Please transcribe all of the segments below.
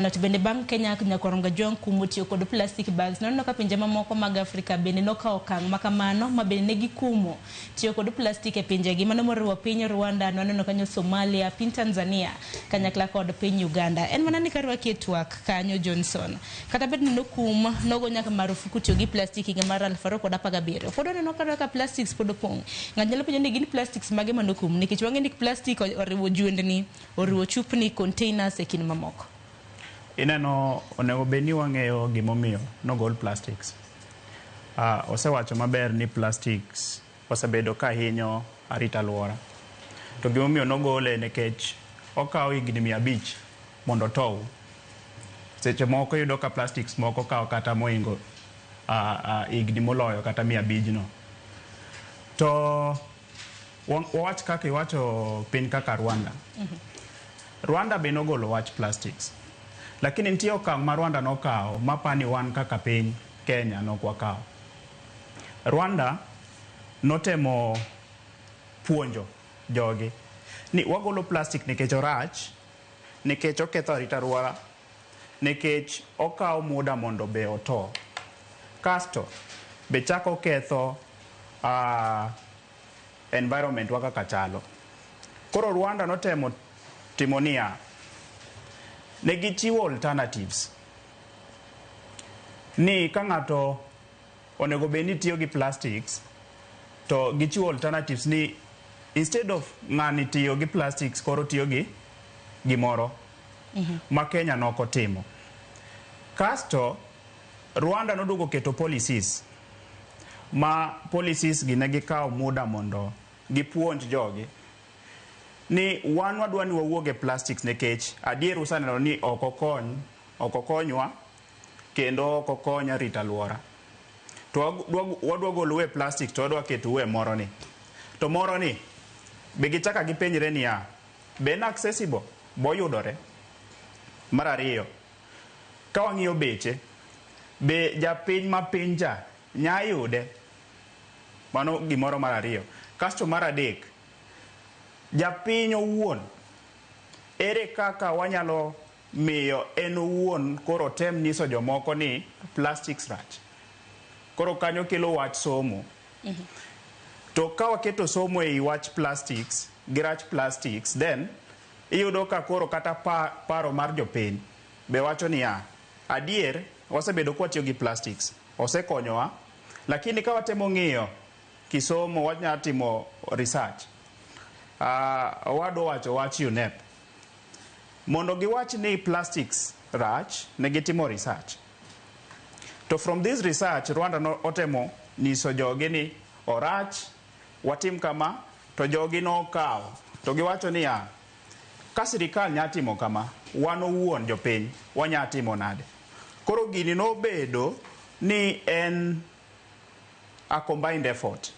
To bende bang' Kenya nyakoronga jong kumo tiyo kod plastic bags nono ka pinje mamoko mag Afrika bende nokawo okang' makamano ma bende negi kumo tiyo kod plastic e pinjegi mano moriwo piny Rwanda, nono kanyo Somalia, piny Tanzania kanyakla kod piny Uganda. En mana ni karwaki e twak kanyo Johnson kata bed ni nokum nogo nyaka marufuku tiyo gi plastic higa mar 2017 pod oneno ka plastics pod opong'. Ng'at nyalo penjo ni gin plastics mage manokum nikech wang'e ni plastic oriwo jwendni, oriwo chupni, containers e kin mamoko. Ineno onego beni wang'eyo gimomiyo nogol plastics. Osewacho maber ni plastics osebedo ka hinyo arita alwora. To gimomiyo nogole nikech okawo higni 500 mondo otow. Seche moko yudo ka plastics moko kawo kata moingo higni moloyo kata 500 no. To wawach kaka iwacho piny kaka Rwanda. Rwanda be nogolo wach plastics. Lakini nitie okang' ma Rwanda nokawo mapani wan kaka piny Kenya nokwakawo. Rwanda notemo puonjo jogi ni wagolo plastic nikech orach, nikech oketho arita alwora, nikech okawo muda mondo be oto. Kasto be chako ketho environment wa kaka chalo. Koro Rwanda notemo timo niya, negichiwo alternatives. Ni ka ng'ato onego beni tiyo gi plastics, to gichiwo alternatives ni instead of ng'ani tiyo gi plastics koro tiyo gi gimoro ma Kenya nokotimo. Kasto Rwanda noduogo keto policies ma policies gi negikawo muda mondo gipuonj jogi ni wan wadwa ni wawuoge plastics nikech adier usaneno ni okokonywa kendo okokonya rita alwora. To wadwa golo plastic to wadwa keto moro ni. To moro ni be gichaka gipenjre niya, be en accessible boyudore. Mar ariyo, ka wang'iyo beche, be japiny ma piny cha nyayude. Mano gimoro mar ariyo. Kasto mar adek, japiny owuon, ere kaka wanyalo miyo en owuon koro tem niso jomoko ni plastics rach. Koro kanyo kelo wach somo. To ka waketo somo e wach plastics, girach plastics, then iyudo ka koro kata paro mar jopiny be wacho niya, adier wasebedo kwa tiyo gi plastics, osekonyowa, lakini ka watemo ng'iyo kisomo wanyalo timo research. Wado wacho wach UNEP mondo giwach ni plastics rach, negitimo research. To from this research Rwanda no otemo niso jogi ni orach, watim kama, to jogi no kawo to giwacho ni ka sirkal nyatimo kama, wan owuon jopiny wanyatimo nade. Koro gini no bedo ni en a combined effort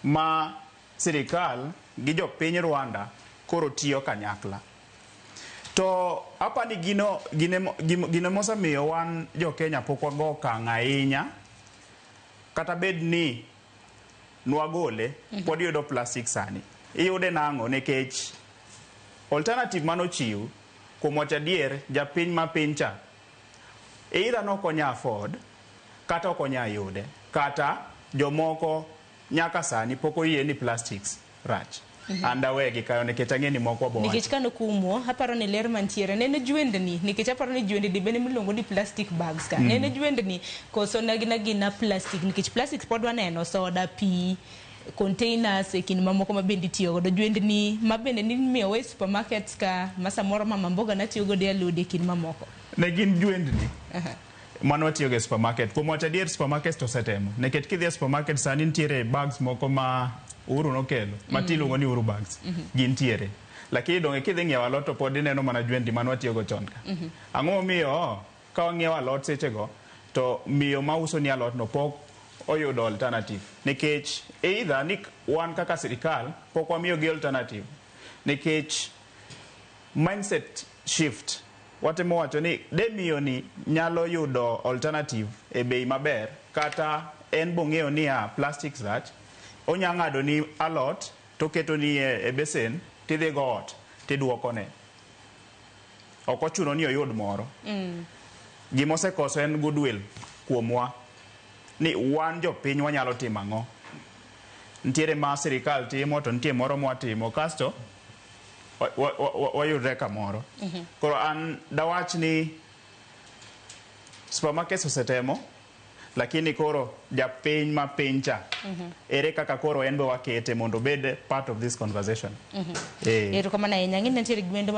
ma sirkal gi jopiny Rwanda koro tiyo kanyakla. To apani gino mosemiyo wan Jokenya pok wago okang' ahinya, kata bed ni nwagole, pod yudo plastic sani. Iyude nang'o nikech alternative manochiw kuom wacho adier japiny ma piny cha either nokonya afford kata okonya yude, kata jomoko nyaka sani pok oyie ni plastics rach. Andawegi kayo nikech ang'e ni moko bo. Nikech kano kumo aparo ni ler mantiere nene jwendni, nikech aparo ni jwendni bende miluongo ni plastic bags ka. Nene jwendni koso na plastic, nikech plastics pod waneno soda, pi, containers e kin mamoko ma bende tiyo godo. Jwendni ma bende ni miyo we supermarkets ka masa moro mama mboga na tiyo godo alode kin mamoko. Ne gin jwendni. Mano tiyo ge supermarket. Kuom wacho adier supermarkets to setemo. Nikech kidhi supermarket sani nitiere bags moko ma Uru no kelo, matiluongo ni Uru bags, gintiere. Lakini donge kidhi ng'iewo alot to pod ineno mana jwendi mano tiyo go chon ka. Ang'o miyo ka wang'iewo alot seche go, to miyo ma uso ni alot no pok oyudo alternative. Nikech either ni wan kaka sirkal pok wamiyo gi alternative. Nikech mindset shift. Watemo wacho ni de miyo ni nyalo yudo alternative e bei maber, kata en bong'eyo ni plastics rach, onya ng'ado ni alot to keto ni e besen, tidhi go ot, tidwoko ne. ok ochuno ni oyud moro. Gima osekoso en goodwill kuomwa ni wan jopiny wanyalo timo ang'o. Nitiere ma sirkal timo to nitie moro mwatimo kasto wayudre kamoro. Koro an dawach ni supermarkets osetemo, lakini koro japiny ma piny cha ere kaka koro en be wakete mondo obed part of this conversation. Erokamano ahinya. Ng'eni nitiere gimendo